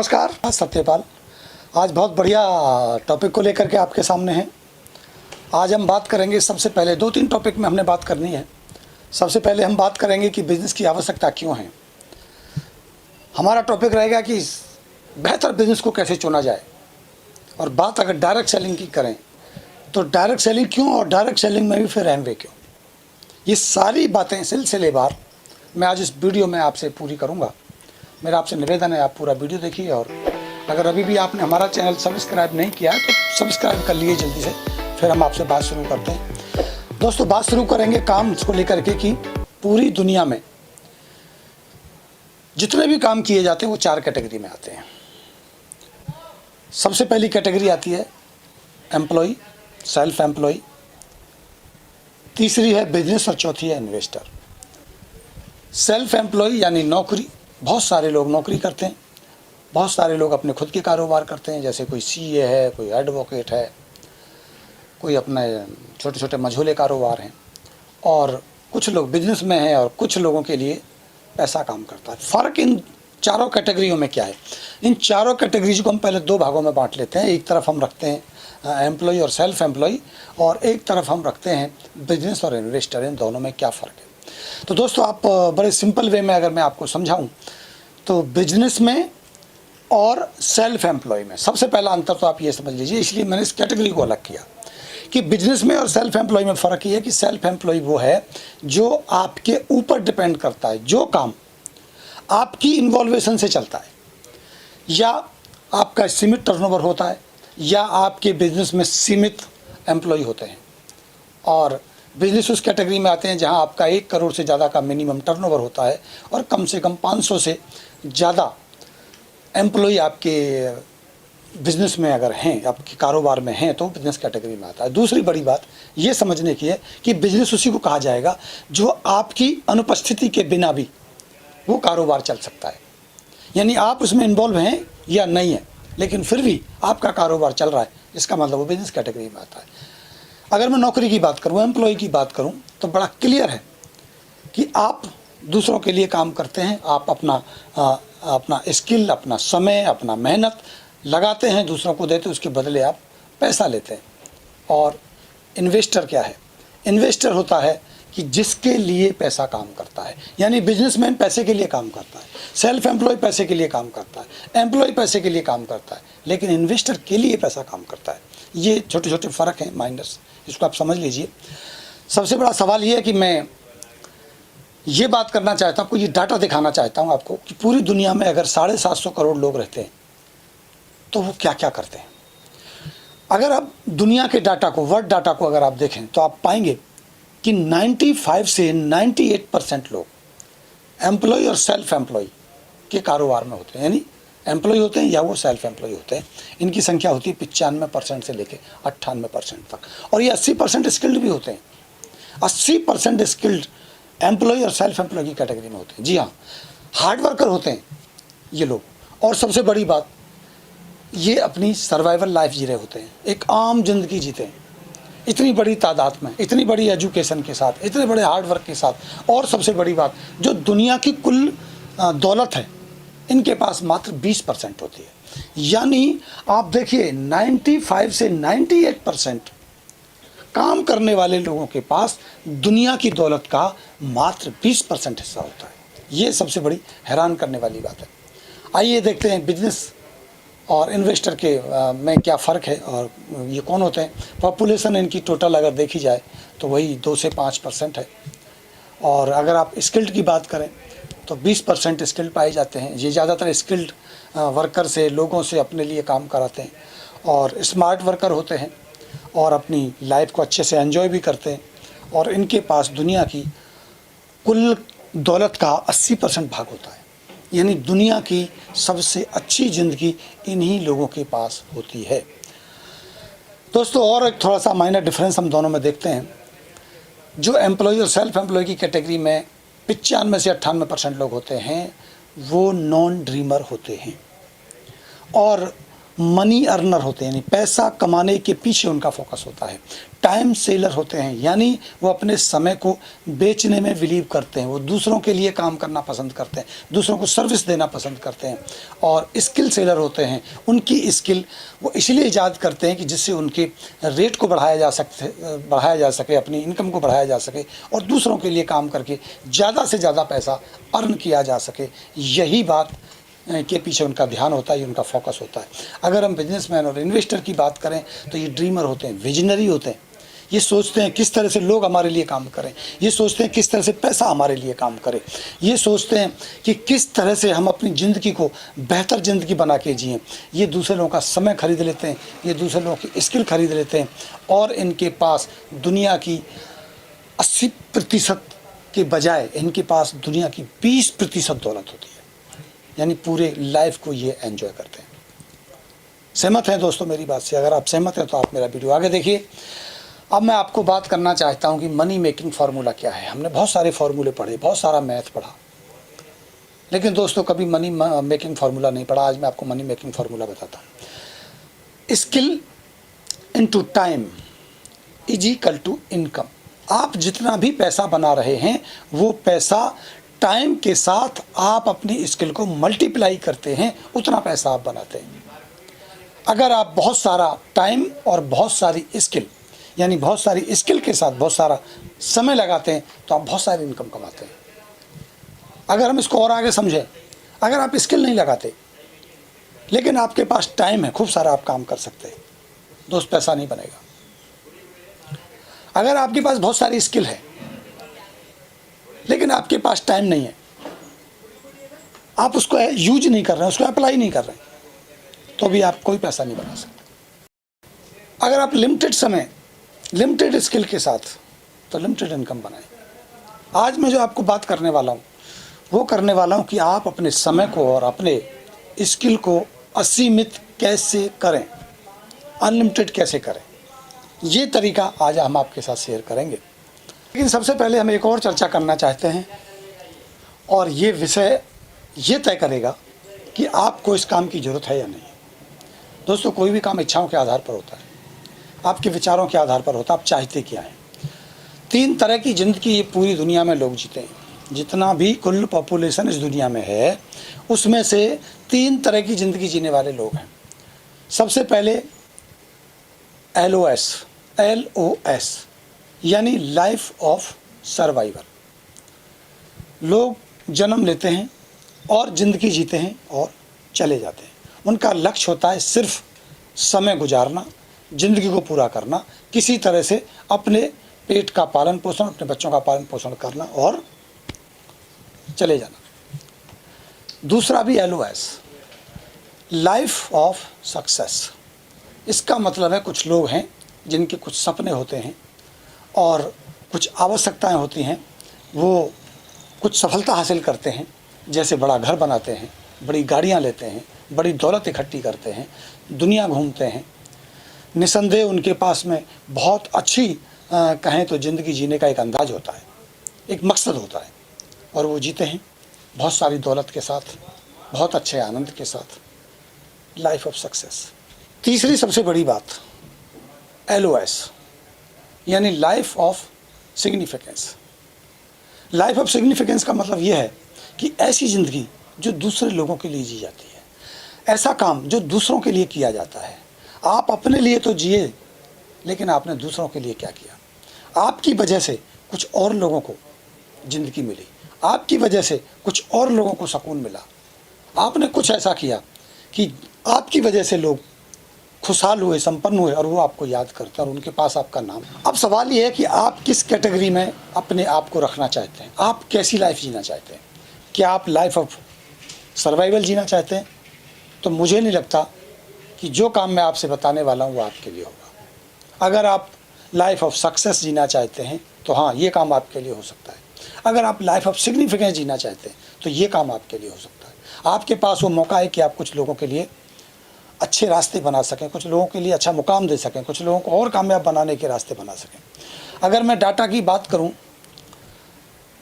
नमस्कार, सत्यपाल आज बहुत बढ़िया टॉपिक को लेकर के आपके सामने हैं। आज हम बात करेंगे, सबसे पहले 2-3 टॉपिक में हमने बात करनी है। सबसे पहले हम बात करेंगे कि बिज़नेस की आवश्यकता क्यों है। हमारा टॉपिक रहेगा कि बेहतर बिज़नेस को कैसे चुना जाए, और बात अगर डायरेक्ट सेलिंग की करें तो डायरेक्ट सेलिंग क्यों, और डायरेक्ट सेलिंग में भी फिर एमवे क्यों। ये सारी बातें सिलसिलेवार मैं आज इस वीडियो में आपसे पूरी करूँगा। मेरा आपसे निवेदन है, आप पूरा वीडियो देखिए, और अगर अभी भी आपने हमारा चैनल सब्सक्राइब नहीं किया है तो सब्सक्राइब कर लीजिए जल्दी से। फिर हम आपसे बात शुरू करते हैं। दोस्तों, बात शुरू करेंगे काम को लेकर के कि पूरी दुनिया में जितने भी काम किए जाते हैं वो 4 कैटेगरी में आते हैं। सबसे पहली कैटेगरी आती है एम्प्लॉय, सेल्फ एम्प्लॉय। तीसरी है बिजनेस और चौथी है इन्वेस्टर। सेल्फ एम्प्लॉय यानी नौकरी, बहुत सारे लोग नौकरी करते हैं, बहुत सारे लोग अपने खुद के कारोबार करते हैं। जैसे कोई सीए है, कोई एडवोकेट है, कोई अपने छोटे छोटे मझोले कारोबार हैं, और कुछ लोग बिजनेस में हैं, और कुछ लोगों के लिए पैसा काम करता है। फ़र्क इन चारों कैटेगरियों में क्या है? इन चारों कैटेगरीज को हम पहले 2 भागों में बांट लेते हैं। एक तरफ हम रखते हैं एम्प्लॉय और सेल्फ एम्प्लॉय, और एक तरफ हम रखते हैं बिजनेस और इन्वेस्टर। इन दोनों में क्या फ़र्क है? तो दोस्तों, आप बड़े सिंपल वे में अगर मैं आपको समझाऊं तो बिजनेस में और सेल्फ एम्प्लॉय में सबसे पहला अंतर तो आप ये समझ लीजिए, इसलिए मैंने इस कैटेगरी को अलग किया कि बिजनेस में और सेल्फ एम्प्लॉय में फ़र्क ये है कि सेल्फ एम्प्लॉय वो है जो आपके ऊपर डिपेंड करता है, जो काम आपकी इन्वॉल्वेशन से चलता है, या आपका सीमित टर्नओवर होता है, या आपके बिजनेस में सीमित एम्प्लॉय होते हैं। और बिजनेस उस कैटेगरी में आते हैं जहां आपका 1 करोड़ से ज़्यादा का मिनिमम टर्नओवर होता है, और कम से कम 500 से ज़्यादा एम्प्लॉय आपके बिजनेस में अगर हैं, आपके कारोबार में हैं, तो बिजनेस कैटेगरी में आता है। दूसरी बड़ी बात ये समझने की है कि बिजनेस उसी को कहा जाएगा जो आपकी अनुपस्थिति के बिना भी वो कारोबार चल सकता है। यानी आप उसमें इन्वॉल्व हैं या नहीं हैं, लेकिन फिर भी आपका कारोबार चल रहा है, इसका मतलब वो बिजनेस कैटेगरी में आता है। अगर मैं नौकरी की बात करूँ, एम्प्लॉय की बात करूँ, तो बड़ा क्लियर है कि आप दूसरों के लिए काम करते हैं। आप अपना स्किल, अपना समय, अपना मेहनत लगाते हैं, दूसरों को देते हैं, उसके बदले आप पैसा लेते हैं। और इन्वेस्टर क्या है? इन्वेस्टर होता है कि जिसके लिए पैसा काम करता है। यानी बिजनेसमैन पैसे के लिए काम करता है, सेल्फ एम्प्लॉय पैसे के लिए काम करता है, एम्प्लॉय पैसे के लिए काम करता है, लेकिन इन्वेस्टर के लिए पैसा काम करता है। ये छोटे छोटे फ़र्क हैं, माइनस, इसको आप समझ लीजिए। सबसे बड़ा सवाल ये है कि मैं ये बात करना चाहता हूँ, आपको ये डाटा दिखाना चाहता हूँ आपको कि पूरी दुनिया में अगर 750 करोड़ लोग रहते हैं तो वो क्या क्या करते हैं। अगर आप दुनिया के डाटा को, वर्ल्ड डाटा को अगर आप देखें तो आप पाएंगे कि 95 से 98% लोग एम्प्लॉय और सेल्फ एम्प्लॉय के कारोबार में होते हैं। यानी एम्प्लॉय होते हैं या वो सेल्फ एम्प्लॉय होते हैं। इनकी संख्या होती है 95% से लेकर 98% तक, और ये 80% स्किल्ड भी होते हैं। 80% स्किल्ड एम्प्लॉय और सेल्फ एम्प्लॉय की कैटेगरी में होते हैं। जी हाँ, हार्ड वर्कर होते हैं ये लोग, और सबसे बड़ी बात, ये अपनी सर्वाइवल लाइफ जी रहे होते हैं, एक आम जिंदगी जीते हैं, इतनी बड़ी तादाद में, इतनी बड़ी एजुकेशन के साथ, इतने बड़े हार्ड वर्क के साथ। और सबसे बड़ी बात, जो दुनिया की कुल दौलत है, इनके पास मात्र 20% होती है। यानी आप देखिए, 95 से 98% काम करने वाले लोगों के पास दुनिया की दौलत का मात्र 20% हिस्सा होता है। ये सबसे बड़ी हैरान करने वाली बात है। आइए देखते हैं बिजनेस और इन्वेस्टर के में क्या फ़र्क है, और ये कौन होते हैं। पॉपुलेशन इनकी टोटल अगर देखी जाए तो वही 2 से 5% है, और अगर आप स्किल्ड की बात करें तो 20% स्किल्ड पाए जाते हैं। ये ज़्यादातर स्किल्ड वर्कर से, लोगों से अपने लिए काम कराते हैं, और स्मार्ट वर्कर होते हैं, और अपनी लाइफ को अच्छे से एंजॉय भी करते हैं, और इनके पास दुनिया की कुल दौलत का 80% भाग होता है। यानी दुनिया की सबसे अच्छी ज़िंदगी इन्हीं लोगों के पास होती है। दोस्तों, और एक थोड़ा सा माइनर डिफरेंस हम दोनों में देखते हैं। जो एम्प्लॉय और सेल्फ एम्प्लॉय की कैटेगरी में 95 से 98% लोग होते हैं, वो नॉन ड्रीमर होते हैं, और मनी अर्नर होते हैं, यानी पैसा कमाने के पीछे उनका फोकस होता है। टाइम सेलर होते हैं, यानी वो अपने समय को बेचने में बिलीव करते हैं, वो दूसरों के लिए काम करना पसंद करते हैं, दूसरों को सर्विस देना पसंद करते हैं। और स्किल सेलर होते हैं, उनकी स्किल वो इसलिए ईजाद करते हैं कि जिससे उनके रेट को बढ़ाया जा सके, अपनी इनकम को बढ़ाया जा सके और दूसरों के लिए काम करके ज़्यादा से ज़्यादा पैसा अर्न किया जा सके। यही बात के पीछे उनका ध्यान होता है, ये उनका फोकस होता है। अगर हम बिजनेसमैन और इन्वेस्टर की बात करें तो ये ड्रीमर होते हैं, विजनरी होते हैं। ये सोचते हैं किस तरह से लोग हमारे लिए काम करें, ये सोचते हैं किस तरह से पैसा हमारे लिए काम करे, ये सोचते हैं कि किस तरह से हम अपनी ज़िंदगी को बेहतर ज़िंदगी बना के जिएँ। ये दूसरे लोगों का समय खरीद लेते हैं, ये दूसरे लोगों की स्किल खरीद लेते हैं और इनके पास दुनिया की 80% के बजाय इनके पास दुनिया की 20% दौलत होती है, यानी पूरे लाइफ को ये एंजॉय करते हैं। सहमत हैं दोस्तों मेरी बात से? अगर आप सहमत हैं तो आप मेरा वीडियो आगे देखिए। अब मैं आपको बात करना चाहता हूं कि मनी मेकिंग फार्मूला क्या है। हमने बहुत सारे फार्मूले पढ़े, बहुत सारा मैथ पढ़ा, लेकिन दोस्तों कभी मनी मेकिंग फार्मूला नहीं पढ़ा। आज मैं आपको मनी मेकिंग फार्मूला बताता हूँ। Skill into time is equal to income. आप जितना भी पैसा बना रहे हैं वो पैसा टाइम के साथ आप अपनी स्किल को मल्टीप्लाई करते हैं, उतना पैसा आप बनाते हैं। अगर आप बहुत सारा टाइम और बहुत सारी स्किल, यानी बहुत सारी स्किल के साथ बहुत सारा समय लगाते हैं तो आप बहुत सारी इनकम कमाते हैं। अगर हम इसको और आगे समझें, अगर आप स्किल नहीं लगाते लेकिन आपके पास टाइम है, खूब सारा आप काम कर सकते हैं, दोस्त पैसा नहीं बनेगा। अगर आपके पास बहुत सारी स्किल है लेकिन आपके पास टाइम नहीं है, आप उसको यूज नहीं कर रहे हैं, उसको अप्लाई नहीं कर रहे हैं, तो भी आप कोई पैसा नहीं बना सकते। अगर आप लिमिटेड समय, लिमिटेड स्किल के साथ तो लिमिटेड इनकम बनाएं। आज मैं जो आपको बात करने वाला हूँ वो करने वाला हूँ कि आप अपने समय को और अपने स्किल को असीमित कैसे करें, अनलिमिटेड कैसे करें। ये तरीका आज हम आपके साथ शेयर करेंगे। लेकिन सबसे पहले हम एक और चर्चा करना चाहते हैं और ये विषय ये तय करेगा कि आपको इस काम की ज़रूरत है या नहीं। दोस्तों कोई भी काम इच्छाओं के आधार पर होता है, आपके विचारों के आधार पर होता है, आप चाहते क्या हैं। 3 तरह की ज़िंदगी ये पूरी दुनिया में लोग जीते हैं। जितना भी कुल पॉपुलेशन इस दुनिया में है उसमें से 3 तरह की ज़िंदगी जीने वाले लोग हैं। सबसे पहले LOS यानी लाइफ ऑफ सर्वाइवल। लोग जन्म लेते हैं और ज़िंदगी जीते हैं और चले जाते हैं। उनका लक्ष्य होता है सिर्फ समय गुजारना, ज़िंदगी को पूरा करना, किसी तरह से अपने पेट का पालन पोषण, अपने बच्चों का पालन पोषण करना और चले जाना। दूसरा भी LOS, लाइफ ऑफ सक्सेस। इसका मतलब है कुछ लोग हैं जिनके कुछ सपने होते हैं और कुछ आवश्यकताएं होती हैं, वो कुछ सफलता हासिल करते हैं, जैसे बड़ा घर बनाते हैं, बड़ी गाड़ियां लेते हैं, बड़ी दौलत इकट्ठी करते हैं, दुनिया घूमते हैं। निसंदेह उनके पास में बहुत अच्छी कहें तो ज़िंदगी जीने का एक अंदाज होता है, एक मकसद होता है और वो जीते हैं बहुत सारी दौलत के साथ, बहुत अच्छे आनंद के साथ। Life of success. तीसरी सबसे बड़ी बात LOS यानी life of significance. Life of significance का मतलब यह है कि ऐसी ज़िंदगी जो दूसरे लोगों के लिए जी जाती है, ऐसा काम जो दूसरों के लिए किया जाता है। आप अपने लिए तो जिए लेकिन आपने दूसरों के लिए क्या किया। आपकी वजह से कुछ और लोगों को ज़िंदगी मिली, आपकी वजह से कुछ और लोगों को सुकून मिला। आपने कुछ ऐसा किया कि आपकी वजह से लोग खुशहाल हुए, संपन्न हुए और वो आपको याद करते हैं और उनके पास आपका नाम। अब सवाल ये है कि आप किस कैटेगरी में अपने आप को रखना चाहते हैं, आप कैसी लाइफ जीना चाहते हैं। क्या आप लाइफ ऑफ सर्वाइवल जीना चाहते हैं? तो मुझे नहीं लगता कि जो काम मैं आपसे बताने वाला हूँ वो आपके लिए होगा। अगर आप लाइफ ऑफ सक्सेस जीना चाहते हैं तो हाँ, ये काम आपके लिए हो सकता है। अगर आप लाइफ ऑफ सिग्निफिकेंस जीना चाहते हैं तो ये काम आपके लिए हो सकता है। आपके पास वो मौका है कि आप कुछ लोगों के लिए अच्छे रास्ते बना सकें, कुछ लोगों के लिए अच्छा मुकाम दे सकें, कुछ लोगों को और कामयाब बनाने के रास्ते बना सकें। अगर मैं डाटा की बात करूं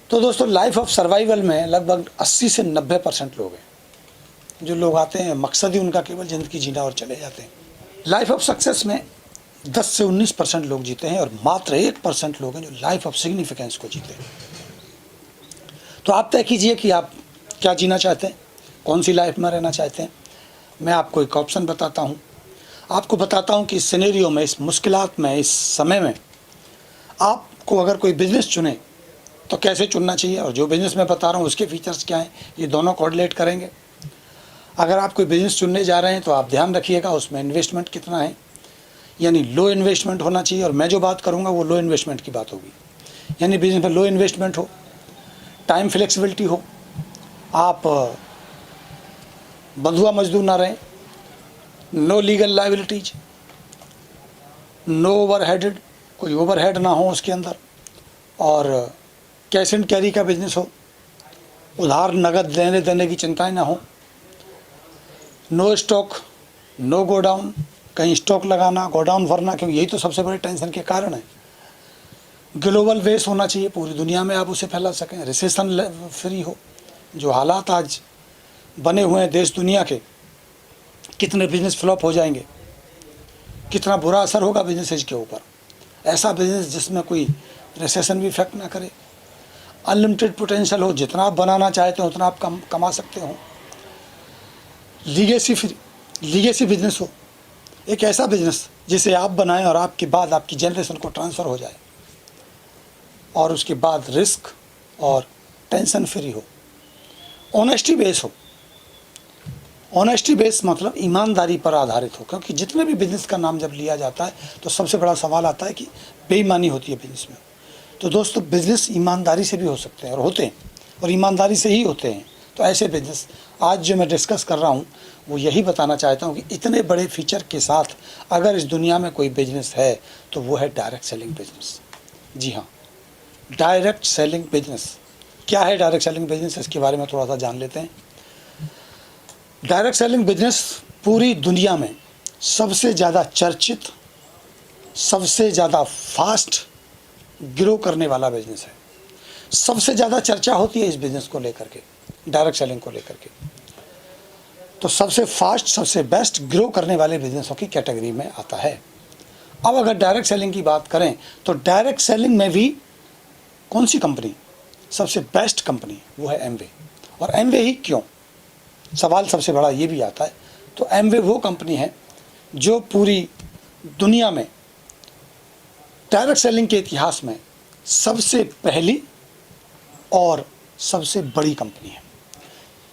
तो दोस्तों लाइफ ऑफ सर्वाइवल में लगभग 80 से 90% लोग हैं जो लोग आते हैं मकसद ही उनका केवल ज़िंदगी जीना और चले जाते हैं। लाइफ ऑफ सक्सेस में 10 से 19% लोग जीते हैं और मात्र 1% लोग हैं जो लाइफ ऑफ सिग्निफिकेंस को जीते हैं। तो आप तय कीजिए कि आप क्या जीना चाहते हैं, कौन सी लाइफ में रहना चाहते हैं। मैं आपको एक ऑप्शन बताता हूँ, आपको बताता हूँ कि इस सिनेरियो में, इस मुश्किलात में, इस समय में आपको अगर कोई बिज़नेस चुने तो कैसे चुनना चाहिए, और जो बिज़नेस मैं बता रहा हूँ उसके फीचर्स क्या हैं, ये दोनों कोऑर्डिनेट करेंगे। अगर आप कोई बिज़नेस चुनने जा रहे हैं तो आप ध्यान रखिएगा उसमें इन्वेस्टमेंट कितना है, यानी लो इन्वेस्टमेंट होना चाहिए। और मैं जो बात करूँगा वो लो इन्वेस्टमेंट की बात होगी, यानी बिज़नेस में लो इन्वेस्टमेंट हो, टाइम फ्लेक्सिबिलिटी हो, आप बंधुआ मजदूर ना रहें, no legal liabilities, no overheaded, कोई ओवरहेड ना हो उसके अंदर, और कैश एंड कैरी का बिजनेस हो, उधार नगद लेने देने की चिंताएं ना हो, नो स्टॉक, नो गोडाउन, कहीं स्टॉक लगाना, गोडाउन भरना, क्योंकि यही तो सबसे बड़े टेंशन के कारण है। ग्लोबल बेस होना चाहिए, पूरी दुनिया में आप उसे फैला सकें, रिसेशन फ्री हो। जो हालात आज बने हुए हैं देश दुनिया के, कितने बिजनेस फ्लॉप हो जाएंगे, कितना बुरा असर होगा बिजनेसेज के ऊपर। ऐसा बिजनेस जिसमें कोई रिसेशन भी इफेक्ट ना करे, अनलिमिटेड पोटेंशियल हो, जितना आप बनाना चाहते हो उतना आप कमा सकते हो, लीगेसी बिजनेस हो, एक ऐसा बिजनेस जिसे आप बनाएं और आपके बाद आपकी जनरेशन को ट्रांसफ़र हो जाए, और उसके बाद रिस्क और टेंशन फ्री हो, ऑनेस्टी बेस हो। ऑनेस्टी बेस मतलब ईमानदारी पर आधारित हो, क्योंकि जितने भी बिज़नेस का नाम जब लिया जाता है तो सबसे बड़ा सवाल आता है कि बेईमानी होती है बिज़नेस में। तो दोस्तों, बिज़नेस ईमानदारी से भी हो सकते हैं और होते हैं, और ईमानदारी से ही होते हैं। तो ऐसे बिज़नेस आज जो मैं डिस्कस कर रहा हूँ वो यही बताना चाहता हूँ कि इतने बड़े फीचर के साथ अगर इस दुनिया में कोई बिज़नेस है तो वो है डायरेक्ट सेलिंग बिज़नेस। जी हाँ, डायरेक्ट सेलिंग बिजनेस। क्या है डायरेक्ट सेलिंग बिजनेस, इसके बारे में थोड़ा सा जान लेते हैं। डायरेक्ट सेलिंग बिजनेस पूरी दुनिया में सबसे ज़्यादा चर्चित, सबसे ज़्यादा फास्ट ग्रो करने वाला बिजनेस है। सबसे ज़्यादा चर्चा होती है इस बिज़नेस को लेकर के, डायरेक्ट सेलिंग को लेकर के। तो सबसे फास्ट, सबसे बेस्ट ग्रो करने वाले बिजनेसों की कैटेगरी में आता है। अब अगर डायरेक्ट सेलिंग की बात करें तो डायरेक्ट सेलिंग में भी कौन सी कंपनी सबसे बेस्ट कंपनी, वो है एमवे। और एमवे ही क्यों, सवाल सबसे बड़ा ये भी आता है। तो एमवे वो कंपनी है जो पूरी दुनिया में डायरेक्ट सेलिंग के इतिहास में सबसे पहली और सबसे बड़ी कंपनी है,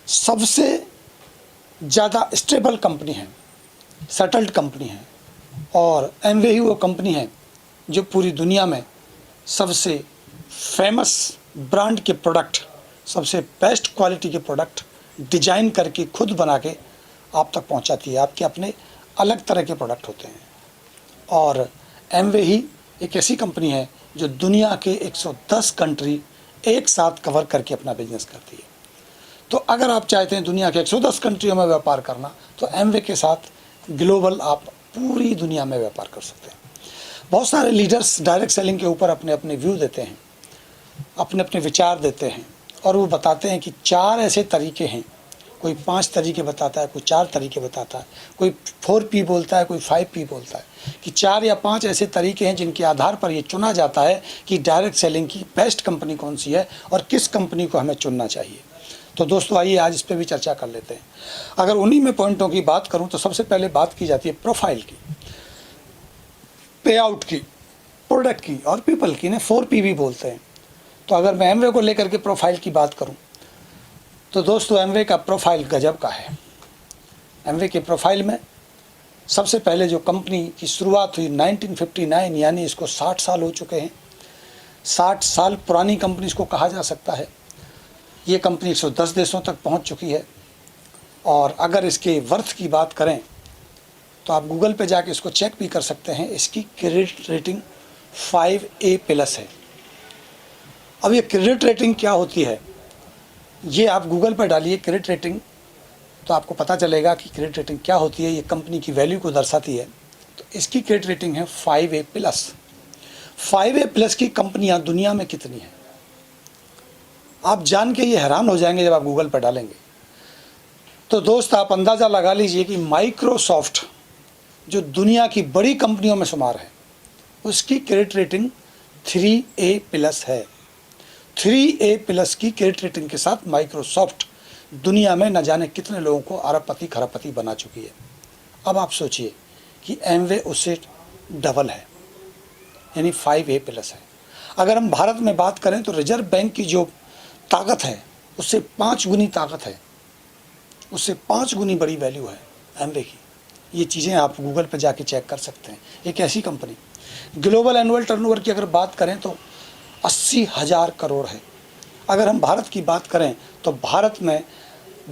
सबसे ज़्यादा स्टेबल कंपनी है, सेटल्ड कंपनी है। और एमवे ही वो कंपनी है जो पूरी दुनिया में सबसे फेमस ब्रांड के प्रोडक्ट, सबसे बेस्ट क्वालिटी के प्रोडक्ट डिजाइन करके खुद बना के आप तक पहुंचाती है। आपके अपने अलग तरह के प्रोडक्ट होते हैं। और एमवे ही एक ऐसी कंपनी है जो दुनिया के 110 कंट्री एक साथ कवर करके अपना बिजनेस करती है। तो अगर आप चाहते हैं दुनिया के 110 कंट्रियों में व्यापार करना, तो एमवे के साथ ग्लोबल आप पूरी दुनिया में व्यापार कर सकते हैं। बहुत सारे लीडर्स डायरेक्ट सेलिंग के ऊपर अपने अपने व्यू देते हैं, अपने अपने विचार देते हैं, और वो बताते हैं कि 4 ऐसे तरीके हैं। कोई 5 तरीके बताता है, कोई 4 तरीके बताता है, कोई 4P बोलता है, कोई 5P बोलता है, कि 4 या 5 ऐसे तरीके हैं जिनके आधार पर ये चुना जाता है कि डायरेक्ट सेलिंग की बेस्ट कंपनी कौन सी है और किस कंपनी को हमें चुनना चाहिए। तो दोस्तों, आइए आज इस पर भी चर्चा कर लेते हैं। अगर उन्हीं में पॉइंटों की बात करूँ तो सबसे पहले बात की जाती है प्रोफाइल की, पे आउट की, प्रोडक्ट की और पीपल की, ने 4P भी बोलते हैं। तो अगर मैं एमवे को लेकर के प्रोफाइल की बात करूं तो दोस्तों, एमवे का प्रोफाइल गजब का है। एमवे के प्रोफाइल में सबसे पहले जो कंपनी की शुरुआत हुई 1959, यानी इसको 60 साल हो चुके हैं। 60 साल पुरानी कंपनी इसको कहा जा सकता है। ये कंपनी 110 देशों तक पहुंच चुकी है। और अगर इसके वर्थ की बात करें तो आप गूगल पे जाके इसको चेक भी कर सकते हैं। इसकी क्रेडिट रेटिंग 5A+ है। अब ये क्रेडिट रेटिंग क्या होती है, ये आप गूगल पर डालिए क्रेडिट रेटिंग, तो आपको पता चलेगा कि क्रेडिट रेटिंग क्या होती है। ये कंपनी की वैल्यू को दर्शाती है। तो इसकी क्रेडिट रेटिंग है 5A+। 5A+ की कंपनियां दुनिया में कितनी हैं, आप जान के ये हैरान हो जाएंगे जब आप गूगल पर डालेंगे। तो दोस्त आप अंदाज़ा लगा लीजिए कि माइक्रोसॉफ्ट जो दुनिया की बड़ी कंपनियों में शुमार है, उसकी क्रेडिट रेटिंग 3A+ है। 3A+ की क्रेडिट रेटिंग के साथ माइक्रोसॉफ्ट दुनिया में न जाने कितने लोगों को अरबपति खरबपति बना चुकी है। अब आप सोचिए कि एमवे उससे डबल है, यानी 5A+ है। अगर हम भारत में बात करें तो रिजर्व बैंक की जो ताकत है उससे 5 गुनी ताकत है, उससे 5 गुनी बड़ी वैल्यू है एमवे की। ये चीज़ें आप गूगल पर जाके चेक कर सकते हैं। एक ऐसी कंपनी, ग्लोबल एनुअल टर्नओवर की अगर बात करें तो 80,000 करोड़ है। अगर हम भारत की बात करें तो भारत में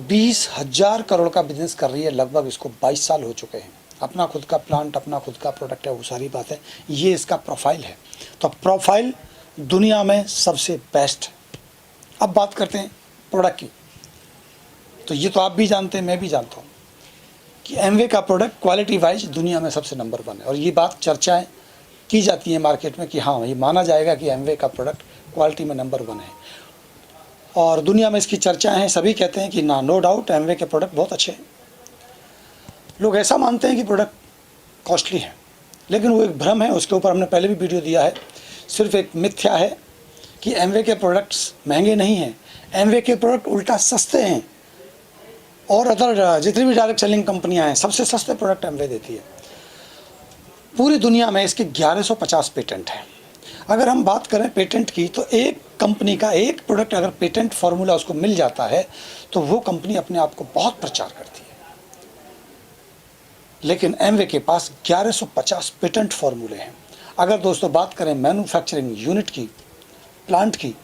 20,000 करोड़ का बिजनेस कर रही है लगभग। इसको 22 साल हो चुके हैं। अपना खुद का प्लांट, अपना खुद का प्रोडक्ट है, वो सारी बात है। ये इसका प्रोफाइल है। तो प्रोफाइल दुनिया में सबसे बेस्ट है। अब बात करते हैं प्रोडक्ट की। तो ये तो आप भी जानते हैं, मैं भी जानता हूँ कि एमवे का प्रोडक्ट क्वालिटी वाइज दुनिया में सबसे नंबर 1 है। और ये बात चर्चाएं की जाती है मार्केट में कि हाँ, ये माना जाएगा कि एमवे का प्रोडक्ट क्वालिटी में नंबर 1 है। और दुनिया में इसकी चर्चाएं हैं। सभी कहते हैं कि नो डाउट एमवे के प्रोडक्ट बहुत अच्छे हैं। लोग ऐसा मानते हैं कि प्रोडक्ट कॉस्टली है, लेकिन वो एक भ्रम है। उसके ऊपर हमने पहले भी वीडियो दिया है। सिर्फ एक मिथ्या है कि एमवे के प्रोडक्ट्स महंगे नहीं हैं। एमवे के प्रोडक्ट उल्टा सस्ते हैं। और अदर जितनी भी डायरेक्ट सेलिंग कंपनियां हैं, सबसे सस्ते प्रोडक्ट एमवे देती है। पूरी दुनिया में इसके 1150 पेटेंट हैं। अगर हम बात करें पेटेंट की, तो एक कंपनी का एक प्रोडक्ट अगर पेटेंट फार्मूला उसको मिल जाता है तो वो कंपनी अपने आप को बहुत प्रचार करती है। लेकिन एमवे के पास 1150 पेटेंट फार्मूले हैं। अगर दोस्तों बात करें मैन्युफैक्चरिंग यूनिट की, प्लांट की,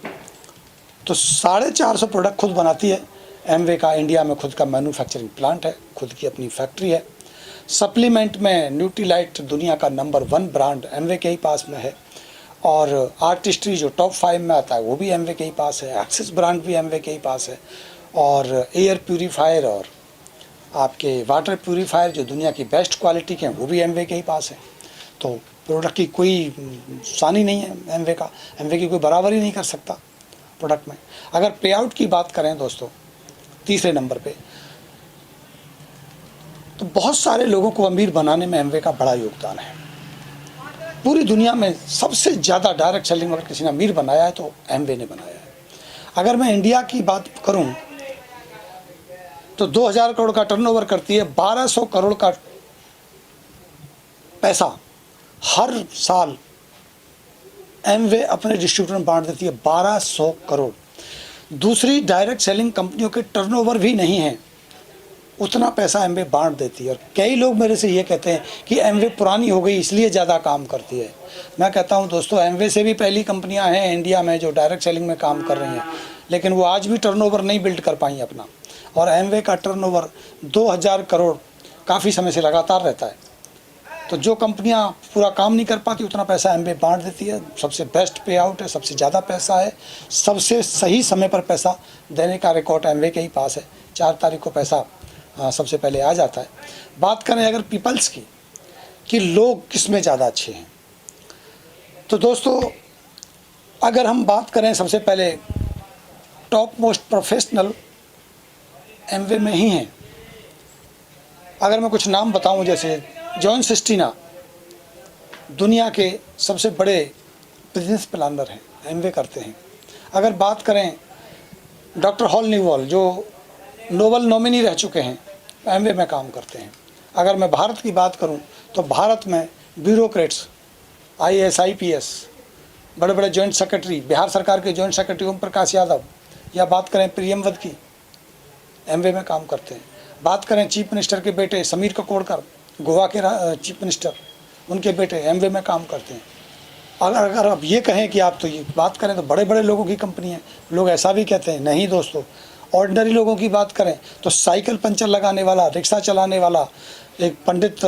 तो 450 प्रोडक्ट खुद बनाती है। एमवे का इंडिया में खुद का मैन्युफैक्चरिंग प्लांट है, खुद की अपनी फैक्ट्री है। सप्लीमेंट में न्यूट्रीलाइट दुनिया का नंबर 1 ब्रांड एमवे के ही पास में है। और आर्टिस्ट्री जो टॉप 5 में आता है वो भी एमवे के ही पास है। एक्सिस ब्रांड भी एमवे के ही पास है। और एयर प्यूरीफायर और आपके वाटर प्यूरीफायर जो दुनिया की बेस्ट क्वालिटी के हैं वो भी एमवे के ही पास है। तो प्रोडक्ट की कोई सानी नहीं है एमवे का। एमवे की कोई बराबरी नहीं कर सकता प्रोडक्ट में। अगर पे आउट की बात करें दोस्तों, तीसरे नंबर पे, तो बहुत सारे लोगों को अमीर बनाने में एमवे का बड़ा योगदान है। पूरी दुनिया में सबसे ज़्यादा डायरेक्ट सेलिंग अगर किसी ने अमीर बनाया है तो एमवे ने बनाया है। अगर मैं इंडिया की बात करूं तो 2000 करोड़ का टर्नओवर करती है। 1200 करोड़ का पैसा हर साल एमवे अपने डिस्ट्रीब्यूटर में बांट देती है। 1200 करोड़। दूसरी डायरेक्ट सेलिंग कंपनियों के टर्नओवर भी नहीं है, उतना पैसा एमवे बांट देती है। और कई लोग मेरे से ये कहते हैं कि एमवे पुरानी हो गई इसलिए ज़्यादा काम करती है। मैं कहता हूँ दोस्तों, एमवे से भी पहली कंपनियाँ हैं इंडिया में जो डायरेक्ट सेलिंग में काम कर रही हैं, लेकिन वो आज भी टर्नओवर नहीं बिल्ड कर पाई अपना। और एमवे का टर्नओवर 2000 करोड़ काफ़ी समय से लगातार रहता है। तो जो कंपनियां पूरा काम नहीं कर पाती उतना पैसा एमवे बांट देती है। सबसे बेस्ट पे आउट है, सबसे ज़्यादा पैसा है, सबसे सही समय पर पैसा देने का रिकॉर्ड एमवे के ही पास है। 4 तारीख को पैसा सबसे पहले आ जाता है। बात करें अगर पीपल्स की कि लोग किस में ज़्यादा अच्छे हैं, तो दोस्तों अगर हम बात करें सबसे पहले टॉप मोस्ट प्रोफेशनल एमवे में ही हैं। अगर मैं कुछ नाम बताऊं, जैसे जॉन सिस्टीना दुनिया के सबसे बड़े बिजनेस प्लानर हैं, एमवे करते हैं। अगर बात करें डॉक्टर हॉल न्यूवॉल जो नोबल नॉमिनी रह चुके हैं, एमवे में काम करते हैं। अगर मैं भारत की बात करूं तो भारत में ब्यूरोक्रेट्स, IAS IPS, बड़े बड़े जॉइंट सेक्रेटरी, बिहार सरकार के जॉइंट सेक्रेटरी ओम प्रकाश यादव, या बात करें प्रियमवद की, एमवे में काम करते हैं। बात करें चीफ मिनिस्टर के बेटे समीर ककोड़कर, गोवा के चीफ मिनिस्टर, उनके बेटे एमवे में काम करते हैं। अगर आप ये कहें कि आप तो ये बात करें तो बड़े बड़े लोगों की कंपनी है, लोग ऐसा भी कहते हैं। नहीं दोस्तों, ऑर्डिनरी लोगों की बात करें तो साइकिल पंचर लगाने वाला, रिक्शा चलाने वाला, एक पंडित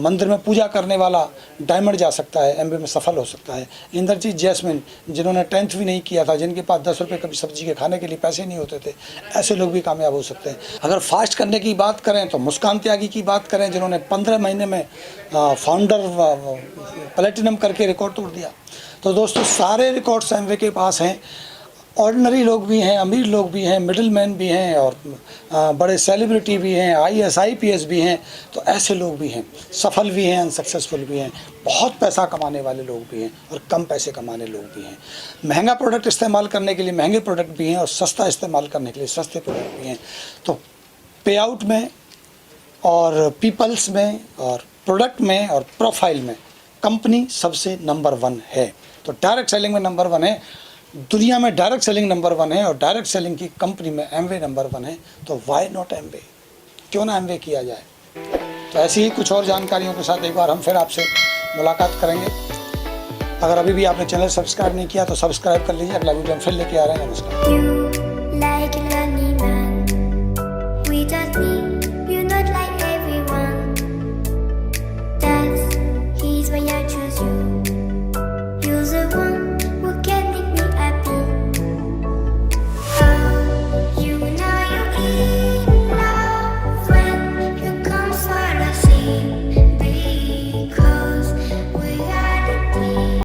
मंदिर में पूजा करने वाला डायमंड जा सकता है, एमवे में सफल हो सकता है। इंद्रजीत जैस्मिन जिन्होंने 10th भी नहीं किया था, जिनके पास 10 रुपये कभी सब्जी के खाने के लिए पैसे नहीं होते थे, ऐसे लोग भी कामयाब हो सकते हैं। अगर फास्ट करने की बात करें तो मुस्कान त्यागी की बात करें, जिन्होंने 15 महीने में फाउंडर प्लेटिनम करके रिकॉर्ड तोड़ दिया। तो दोस्तों सारे रिकॉर्ड्स एमवे के पास हैं। ऑर्डिनरी लोग भी हैं, अमीर लोग भी हैं, मिडिल मैन भी हैं और बड़े सेलिब्रिटी भी हैं, IAS IPS भी हैं। तो ऐसे लोग भी हैं, सफल भी हैं, अनसक्सेसफुल भी हैं, बहुत पैसा कमाने वाले लोग भी हैं और कम पैसे कमाने लोग भी हैं। महंगा प्रोडक्ट इस्तेमाल करने के लिए महंगे प्रोडक्ट भी हैं और सस्ता इस्तेमाल करने के लिए सस्ते प्रोडक्ट भी हैं। तो पे आउट में और पीपल्स में और प्रोडक्ट में और प्रोफाइल में कंपनी सबसे नंबर 1 है। तो डायरेक्ट सेलिंग में नंबर 1 है, दुनिया में डायरेक्ट सेलिंग नंबर 1 है और डायरेक्ट सेलिंग की कंपनी में एमवे नंबर 1 है। तो वाई नॉट एमवे, क्यों ना एमवे किया जाए। तो ऐसी ही कुछ और जानकारियों के साथ एक बार हम फिर आपसे मुलाकात करेंगे। अगर अभी भी आपने चैनल सब्सक्राइब नहीं किया तो सब्सक्राइब कर लीजिए। अगला वीडियो हम फिर लेके आ रहे हैं। नमस्कार।